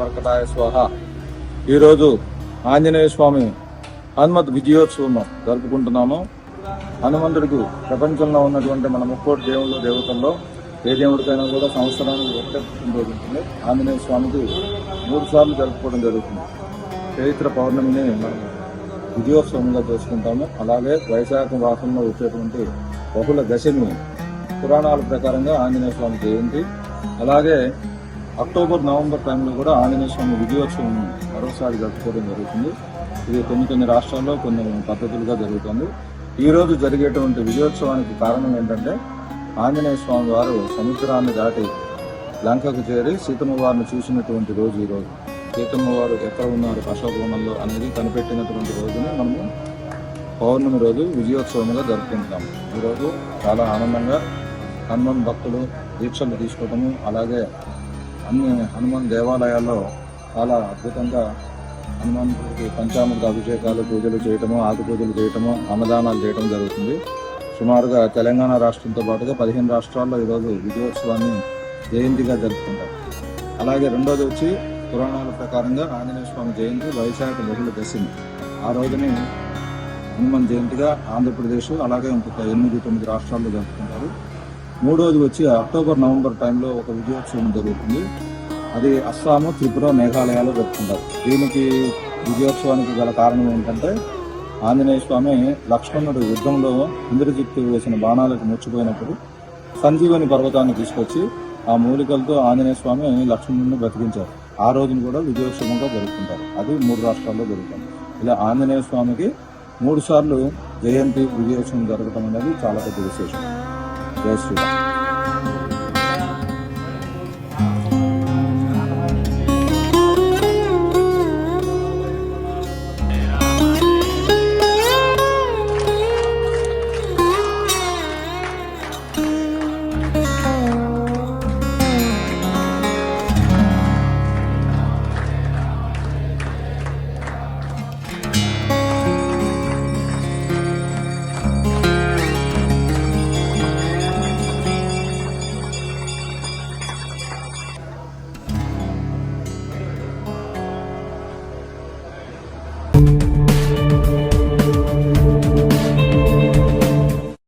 మర్కటాయ స్వాహ. ఈరోజు ఆంజనేయ స్వామి హనుమత్ విజయోత్సవం జరుపుకుంటున్నాము. హనుమంతుడికి ప్రపంచంలో ఉన్నటువంటి మన ముక్కోటి దేవుళ్ళు దేవతల్లో ఏ దేవుడికైనా కూడా సంవత్సరానికి ఒకటే పుట్టినరోజు ఉంటుంది. ఆంజనేయ స్వామికి 3 సార్లు జరుపుకోవడం జరుగుతుంది. చైత్ర పౌర్ణమిని మనం విజయోత్సవంగా చేసుకుంటాము. అలాగే వైశాఖ మాసంలో వచ్చేటువంటి బహుళ దశమి పురాణాల ప్రకారంగా ఆంజనేయ స్వామి జయంతి. అలాగే అక్టోబర్ నవంబర్ టైంలో కూడా ఆంజనేయ స్వామి విజయోత్సవం మరోసారి జరుపుకోవడం జరుగుతుంది. ఇది కొన్ని రాష్ట్రాల్లో కొన్ని పద్ధతులుగా జరుగుతుంది. ఈ రోజు జరిగేటువంటి విజయోత్సవానికి కారణం ఏంటంటే ఆంజనేయ స్వామి వారు సముద్రాన్ని దాటి లంకకు చేరి సీతమ్మ వారిని చూసినటువంటి రోజు ఈ రోజు. సీతమ్మ వారు ఎక్కడ ఉన్నారు అశోకవనంలో అనేది కనిపెట్టినటువంటి రోజుని మనము పౌర్ణమి రోజు విజయోత్సవంగా జరుపుకుంటాము. ఈరోజు చాలా ఆనందంగా హనుమాన్ భక్తులు దీక్షలు తీసుకోవటము, అలాగే అన్ని హనుమాన్ దేవాలయాల్లో చాలా అద్భుతంగా హనుమంతుడికి పంచామృత అభిషేకాలు, పూజలు చేయటము, ఆకు పూజలు చేయటము, అన్నదానాలు చేయటం జరుగుతుంది. సుమారుగా తెలంగాణ రాష్ట్రంతో పాటుగా 15 రాష్ట్రాల్లో ఈరోజు విజయోత్సవాన్ని జయంతిగా జరుపుకుంటారు. అలాగే రెండోది వచ్చి పురాణాల ప్రకారంగా ఆంజనేయ స్వామి జయంతి వైశాఖ బహుళ దశమి. ఆ రోజుని హనుమాన్ జయంతిగా ఆంధ్రప్రదేశ్ అలాగే ఇంకొక 8-9 రాష్ట్రాల్లో జరుపుకుంటారు. మూడోది వచ్చి అక్టోబర్ నవంబర్ టైంలో ఒక విజయోత్సవం జరుగుతుంది. అది అస్సాము, త్రిపుర, మేఘాలయాలో జరుపుకుంటారు. దీనికి విజయోత్సవానికి గల కారణం ఏంటంటే ఆంజనేయ స్వామి లక్ష్మణుడు యుద్ధంలో ఇంద్రజిత్తు వేసిన బాణాలకు ముచ్చిపోయినప్పుడు సంజీవని పర్వతాన్ని తీసుకొచ్చి ఆ మూలికలతో ఆంజనేయ స్వామి లక్ష్మణుడిని బ్రతికించారు. ఆ రోజును కూడా విజయోత్సవంగా జరుపుకుంటారు. అది 3 రాష్ట్రాల్లో జరుగుతుంది. ఇలా ఆంజనేయ స్వామికి 3 సార్లు జయంతి విజయోత్సవం జరగడం అనేది చాలా పెద్ద విశేషం. జై శ్రీరామ్.